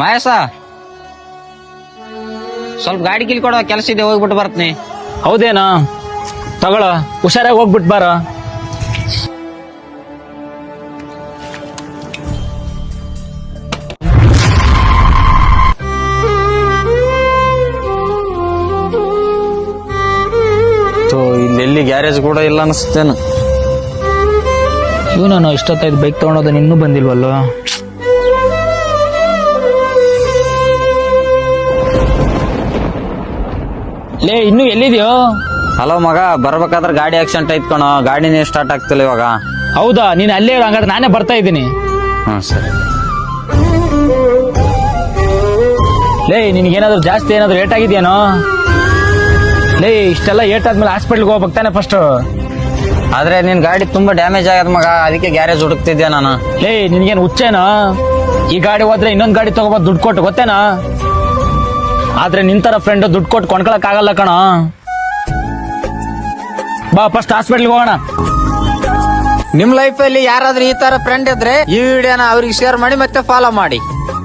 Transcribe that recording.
ಮಹೇಶ, ಸ್ವಲ್ಪ ಗಾಡಿ ಕಿಲ್ ಕೊಡೋ, ಕೆಲಸ ಇದೆ, ಹೋಗ್ಬಿಟ್ಟು ಬರ್ತನಿ. ಹೌದೇನಾ? ತಗೊಳ, ಹುಷಾರಾಗಿ ಹೋಗ್ಬಿಟ್ ಬಾರ. ಇಲ್ಲೆಲ್ಲಿ ಗ್ಯಾರೇಜ್ ಕೂಡ ಇಲ್ಲ ಅನಿಸ್ತೇನು. ಇವನು ಇಷ್ಟೊತ್ತಾಯ್ತು ಬೈಕ್ ತಗೊಂಡೋದನ್ನ ಇನ್ನೂ ಬಂದಿಲ್ವಲ್ಲ. ಲೇ, ಇನ್ನು ಎಲ್ಲಿದ್ಯೋ? ಹಲೋ ಮಗ, ಬರ್ಬೇಕಾದ್ರೆ ಗಾಡಿ ಆಕ್ಸಿಡೆಂಟ್ ಆಯ್ತು ಕಣೋ, ಗಾಡಿನೇ ಸ್ಟಾರ್ಟ್ ಆಗ್ತಿಲ್ಲ ಇವಾಗ. ಹೌದಾ? ನೀನ್ ಅಲ್ಲೇ ಇರೋ, ಹಂಗಾದ್ರೆ ನಾನೇ ಬರ್ತಾ ಇದ್ದೀನಿ. ಹ್ಮ್ ಸರಿ. ಲೇ, ನಿನ್ಗೇನಾದ್ರು ಜಾಸ್ತಿ ಏನಾದ್ರು ಏಟ್ ಆಗಿದ್ಯಾನೋ? ಲೇ, ಇಷ್ಟೆಲ್ಲ ಏಟ್ ಆದ್ಮೇಲೆ ಹಾಸ್ಪಿಟ್ಲ್ಗೆ ಹೋಗ್ಬೇಕು ತಾನೆ ಫಸ್ಟ್. ಆದ್ರೆ ನಿನ್ ಗಾಡಿ ತುಂಬಾ ಡ್ಯಾಮೇಜ್ ಆಗ್ಯದ ಮಗ, ಅದಕ್ಕೆ ಗ್ಯಾರೇಜ್ ಹುಡುಕ್ತಿದ್ದೆ ನಾನು. ಲೇ, ನಿನ್ಗೇನು ಹುಚ್ಚೇನೋ? ಈ ಗಾಡಿ ಹೋದ್ರೆ ಇನ್ನೊಂದ್ ಗಾಡಿ ತಗೋಬೋದು ದುಡ್ಡು ಕೊಟ್ಟು, ಗೊತ್ತೇನಾ? ಆದ್ರೆ ನಿಂತರ ಫ್ರೆಂಡ್ ದುಡ್ಡು ಕೊಟ್ಟು ಕೊಂಡ್ಕೊಳಕ್ ಆಗಲ್ಲ ಕಣ. ಬಾ ಫಸ್ಟ್ ಹಾಸ್ಪಿಟ್ಲ್ಗೆ ಹೋಗೋಣ. ನಿಮ್ ಲೈಫ್ ಅಲ್ಲಿ ಯಾರಾದ್ರೂ ಈ ತರ ಫ್ರೆಂಡ್ ಇದ್ರೆ ಈ ವಿಡಿಯೋನ ಅವ್ರಿಗೆ ಶೇರ್ ಮಾಡಿ ಮತ್ತೆ ಫಾಲೋ ಮಾಡಿ.